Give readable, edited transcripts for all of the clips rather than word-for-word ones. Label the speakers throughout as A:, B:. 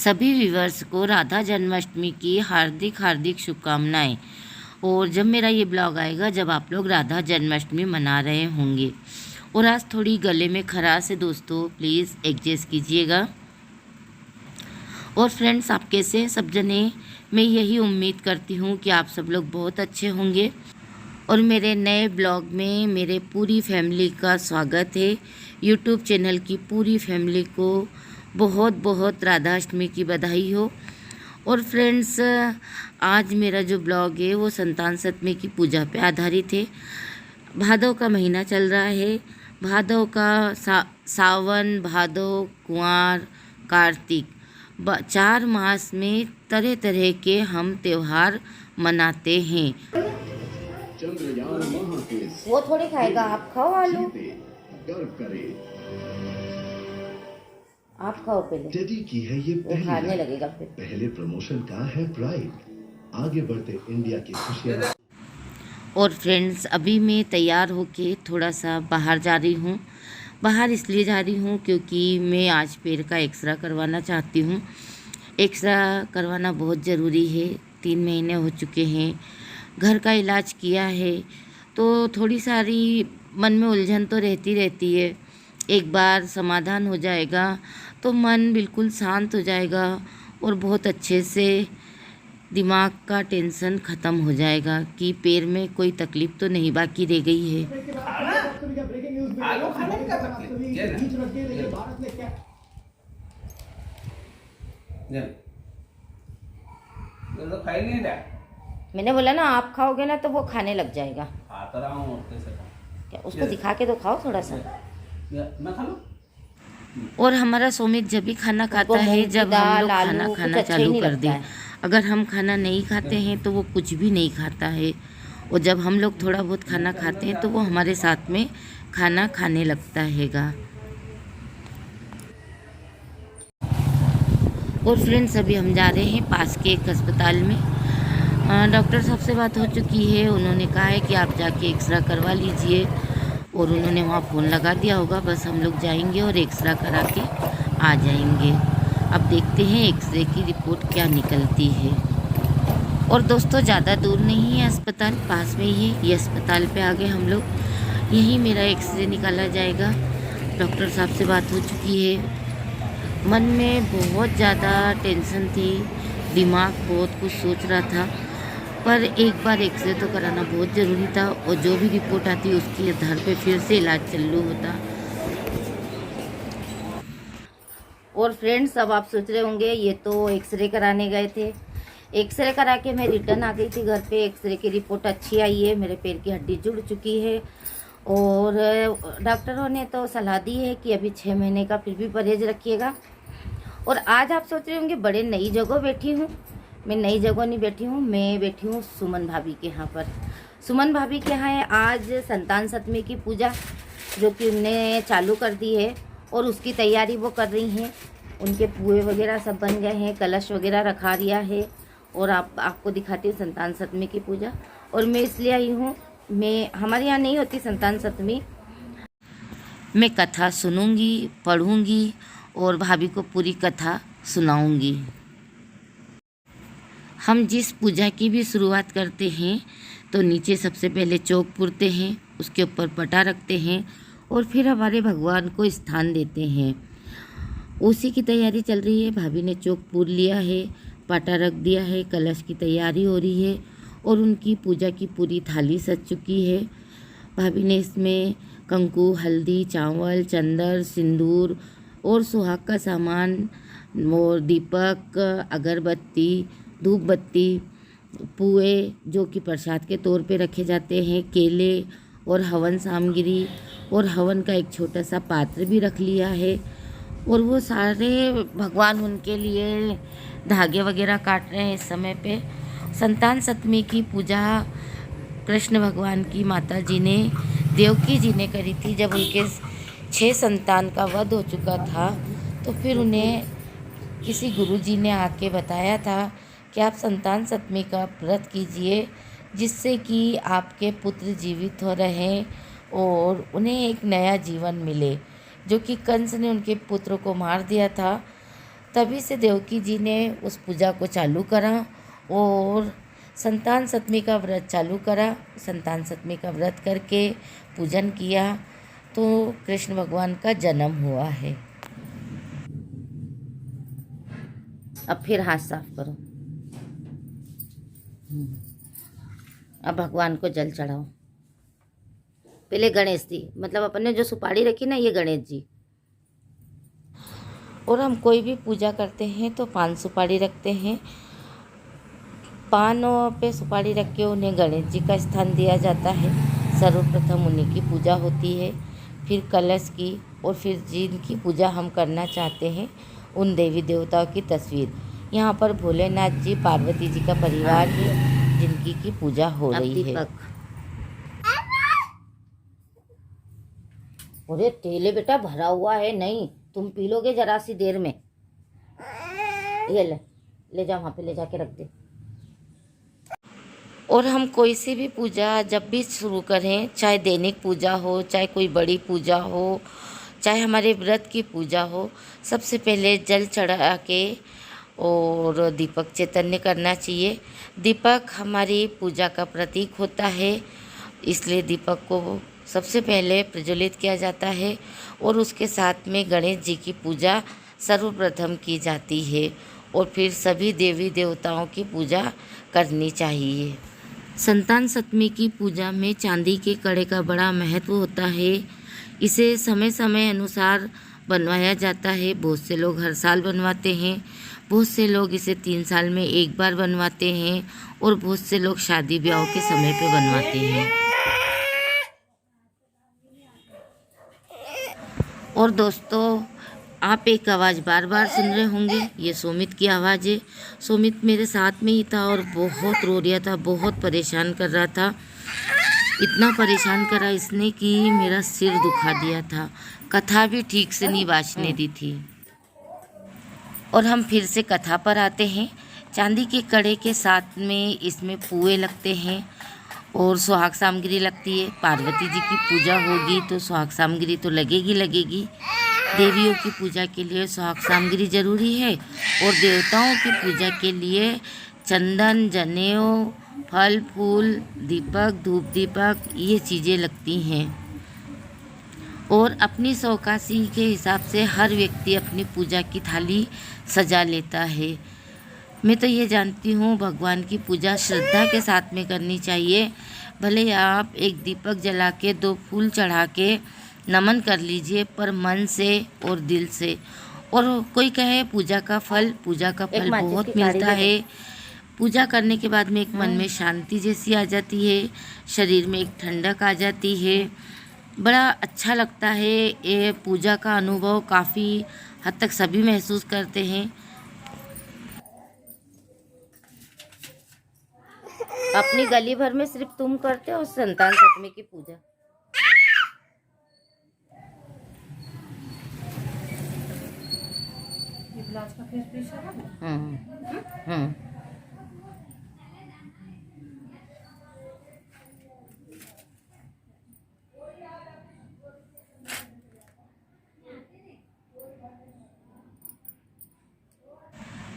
A: सभी व्यूवर्स को राधा जन्माष्टमी की हार्दिक हार्दिक शुभकामनाएं। और जब मेरा ये ब्लॉग आएगा जब आप लोग राधा जन्माष्टमी मना रहे होंगे। और आज थोड़ी गले में खराश है दोस्तों, प्लीज़ एडजस्ट कीजिएगा। और फ्रेंड्स, आप कैसे हैं सब जने? मैं यही उम्मीद करती हूँ कि आप सब लोग बहुत अच्छे होंगे। और मेरे नए ब्लॉग में मेरे पूरी फैमिली का स्वागत है। यूट्यूब चैनल की पूरी फैमिली को बहुत बहुत राधाष्टमी की बधाई हो। और फ्रेंड्स, आज मेरा जो ब्लॉग है वो संतान सतमी की पूजा पे आधारित है। भादव का महीना चल रहा है। भादव का सावन, भादव, कुंवार, कार्तिक 4 मास में तरह तरह के हम त्यौहार मनाते हैं। वो थोड़ी खाएगा, आप खाओ आलू, आप खाओ पहले।
B: टेडी की है ये
A: खाने लगेगा फिर।
B: पहले प्रमोशन का है प्राइड, आगे बढ़ते इंडिया की खुशियाँ।
A: और फ्रेंड्स, अभी मैं तैयार होके थोड़ा सा बाहर जा रही हूँ। बाहर इसलिए जा रही हूँ क्योंकि मैं आज पैर का एक्सरा करवाना चाहती हूँ। एक्सरा करवाना बहुत ज़रूरी है। 3 महीने हो चुके हैं, घर का इलाज किया है, तो थोड़ी सारी मन में उलझन तो रहती है। एक बार समाधान हो जाएगा तो मन बिल्कुल शांत हो जाएगा और बहुत अच्छे से दिमाग का टेंशन ख़त्म हो जाएगा कि पैर में कोई तकलीफ़ तो नहीं बाकी रह गई है। मैंने बोला ना, आप खाओगे ना तो वो खाने लग जाएगा। क्या उसको दिखा के तो खाओ थोड़ा सा।
C: मैं खा लूं?
A: और हमारा सोमित जब भी खाना खाता है जब हम लोग खाना खाना चालू कर दें। अगर हम खाना नहीं खाते हैं तो वो कुछ भी नहीं खाता है। और जब हम लोग थोड़ा बहुत खाना खाते हैं तो वो हमारे साथ में खाना खाने लगता हैगा। और फ्रेंड्स, अभी हम जा रहे हैं पास के एक अस्पताल में। डॉक्टर साहब से बात हो चुकी है। उन्होंने कहा है कि आप जाके एक्सरा करवा लीजिए। और उन्होंने वहाँ फ़ोन लगा दिया होगा। बस हम लोग जाएंगे और एक्सरा करा के आ जाएंगे। अब देखते हैं एक्सरे की रिपोर्ट क्या निकलती है। और दोस्तों, ज़्यादा दूर नहीं है अस्पताल, पास में ही है। ये अस्पताल पे आ गए हम लोग। यहीं मेरा एक्सरे निकाला जाएगा। डॉक्टर साहब से बात हो चुकी है। मन में बहुत ज़्यादा टेंशन थी, दिमाग बहुत कुछ सोच रहा था, पर एक बार एक्सरे तो कराना बहुत ज़रूरी था। और जो भी रिपोर्ट आती उसके आधार पे फिर से इलाज चालू होता। और फ्रेंड्स, अब आप सोच रहे होंगे ये तो एक्सरे कराने गए थे। एक्सरे करा के मैं रिटर्न आ गई थी घर पे। एक्सरे की रिपोर्ट अच्छी आई है, मेरे पैर की हड्डी जुड़ चुकी है। और डॉक्टरों ने तो सलाह दी है कि अभी 6 महीने का फिर भी परहेज रखिएगा। और आज आप सोच रहे होंगे बड़े नई जगह बैठी हूँ। मैं नई जगह नहीं बैठी हूँ, मैं बैठी हूँ सुमन भाभी के यहाँ पर। सुमन भाभी के यहाँ है आज संतान सतमी की पूजा, जो कि उन्होंने चालू कर दी है और उसकी तैयारी वो कर रही हैं। उनके पुए वगैरह सब बन गए हैं, कलश वगैरह रखा दिया है। और आपको दिखाती हूँ संतान सतमी की पूजा। और मैं इसलिए आई हूँ, हमारे यहाँ नहीं होती संतान सतमी। मैं कथा सुनूंगी, पढ़ूंगी और भाभी को पूरी कथा सुनाऊंगी। हम जिस पूजा की भी शुरुआत करते हैं तो नीचे सबसे पहले चौक पुरते हैं, उसके ऊपर पटा रखते हैं और फिर हमारे भगवान को स्थान देते हैं। उसी की तैयारी चल रही है। भाभी ने चौक पुर लिया है, पाटा रख दिया है, कलश की तैयारी हो रही है और उनकी पूजा की पूरी थाली सज चुकी है। भाभी ने इसमें कंकु, हल्दी, चावल, चंदन, सिंदूर और सुहाग का सामान और दीपक, अगरबत्ती, धूप बत्ती, पुए जो कि प्रसाद के तौर पे रखे जाते हैं, केले और हवन सामग्री और हवन का एक छोटा सा पात्र भी रख लिया है। और वो सारे भगवान उनके लिए धागे वगैरह काट रहे हैं इस समय पे। संतान सतमी की पूजा कृष्ण भगवान की माता जी ने, देवकी जी ने करी थी। जब उनके 6 संतान का वध हो चुका था तो फिर उन्हें किसी गुरुजी ने आके बताया था कि आप संतान सतमी का व्रत कीजिए, जिससे कि आपके पुत्र जीवित हो रहें और उन्हें एक नया जीवन मिले। जो कि कंस ने उनके पुत्र को मार दिया था, तभी से देवकी जी ने उस पूजा को चालू करा और संतान सप्तमी का व्रत चालू करा। संतान सप्तमी का व्रत करके पूजन किया तो कृष्ण भगवान का जन्म हुआ है। अब फिर हाथ साफ करो। अब भगवान को जल चढ़ाओ। पहले गणेश जी, मतलब अपन ने जो सुपारी रखी ना, ये गणेश जी। और हम कोई भी पूजा करते हैं तो पान सुपारी रखते हैं। पान पे सुपारी रख के उन्हें गणेश जी का स्थान दिया जाता है। सर्वप्रथम उन्हीं की पूजा होती है, फिर कलश की, और फिर जिनकी पूजा हम करना चाहते हैं उन देवी देवताओं की तस्वीर। यहाँ पर भोलेनाथ जी, पार्वती जी का परिवार है जिनकी की पूजा हो रही है। अरे तेले बेटा भरा हुआ है, नहीं तुम पी लोगे जरा सी देर में। ये ले जा, वहाँ पे ले जाके रख दे। और हम कोई सी भी पूजा जब भी शुरू करें, चाहे दैनिक पूजा हो, चाहे कोई बड़ी पूजा हो, चाहे हमारे व्रत की पूजा हो, सबसे पहले जल चढ़ा के और दीपक चैतन्य करना चाहिए। दीपक हमारी पूजा का प्रतीक होता है, इसलिए दीपक को सबसे पहले प्रज्वलित किया जाता है और उसके साथ में गणेश जी की पूजा सर्वप्रथम की जाती है और फिर सभी देवी देवताओं की पूजा करनी चाहिए। संतान सप्तमी की पूजा में चांदी के कड़े का बड़ा महत्व होता है। इसे समय समय अनुसार बनवाया जाता है। बहुत से लोग हर साल बनवाते हैं, बहुत से लोग इसे 3 साल में एक बार बनवाते हैं और बहुत से लोग शादी ब्याह के समय पे बनवाते हैं। और दोस्तों, आप एक आवाज़ बार बार सुन रहे होंगे, ये सोमित की आवाज़ है। सोमित मेरे साथ में ही था और बहुत रो रहा था, बहुत परेशान कर रहा था। इतना परेशान करा इसने कि मेरा सिर दुखा दिया था। कथा भी ठीक से नहीं बाँचने दी थी। और हम फिर से कथा पर आते हैं। चांदी के कड़े के साथ में इसमें पुए लगते हैं और सुहाग सामग्री लगती है। पार्वती जी की पूजा होगी तो सुहाग सामग्री तो लगेगी। देवियों की पूजा के लिए सुहाग सामग्री जरूरी है और देवताओं की पूजा के लिए चंदन, जनेऊ, फल फूल, दीपक, धूप दीपक, ये चीज़ें लगती हैं। और अपनी सौकासी के हिसाब से हर व्यक्ति अपनी पूजा की थाली सजा लेता है। मैं तो ये जानती हूँ भगवान की पूजा श्रद्धा के साथ में करनी चाहिए। भले आप एक दीपक जला के 2 फूल चढ़ा के नमन कर लीजिए, पर मन से और दिल से। और कोई कहे पूजा का फल बहुत मिलता है। पूजा करने के बाद में एक मन में शांति जैसी आ जाती है, शरीर में एक ठंडक आ जाती है, बड़ा अच्छा लगता है। ये पूजा का अनुभव काफ़ी हद तक सभी महसूस करते हैं। अपनी गली भर में सिर्फ तुम करते हो संतान सप्तमी की पूजा।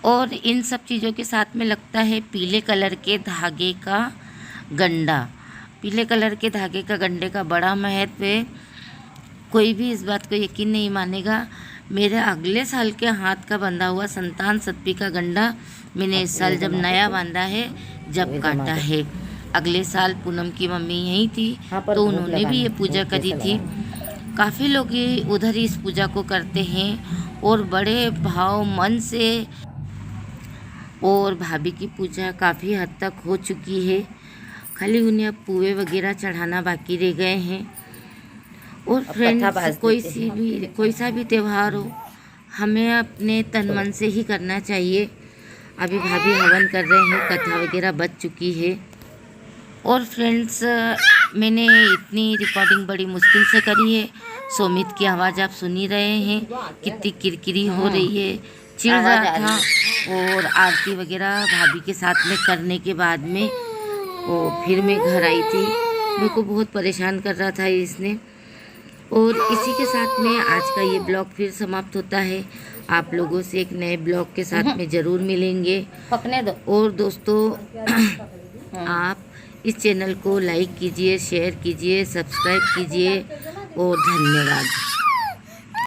A: और इन सब चीज़ों के साथ में लगता है पीले कलर के धागे का गंडा। पीले कलर के धागे का गंडे का बड़ा महत्व है। कोई भी इस बात को यकीन नहीं मानेगा, मेरे अगले साल के हाथ का बंधा हुआ संतान सप्तमी का गंडा मैंने इस साल जब नया बांधा है, जब काटा है। अगले साल पूनम की मम्मी यहीं थी तो उन्होंने भी ये पूजा करी थी। काफ़ी लोग उधर ही इस पूजा को करते हैं और बड़े भाव मन से। और भाभी की पूजा काफ़ी हद तक हो चुकी है, खाली उन्हें अब पुए वगैरह चढ़ाना बाकी रह गए हैं। और फ्रेंड्स, कोई सा भी त्यौहार हो, हमें अपने तन मन से ही करना चाहिए। अभी भाभी हवन कर रहे हैं, कथा वगैरह बच चुकी है। और फ्रेंड्स, मैंने इतनी रिकॉर्डिंग बड़ी मुश्किल से करी है। सोमित की आवाज़ आप सुन ही रहे हैं, कितनी किरकिरी हो रही है, चिढ़ रहा था। और आरती वगैरह भाभी के साथ में करने के बाद में फिर मैं घर आई थी। मेरे को बहुत परेशान कर रहा था इसने। और इसी के साथ में आज का ये ब्लॉग फिर समाप्त होता है। आप लोगों से एक नए ब्लॉग के साथ में ज़रूर मिलेंगे।
C: पकने दो।
A: और दोस्तों आप इस चैनल को लाइक कीजिए, शेयर कीजिए, सब्सक्राइब कीजिए और धन्यवाद।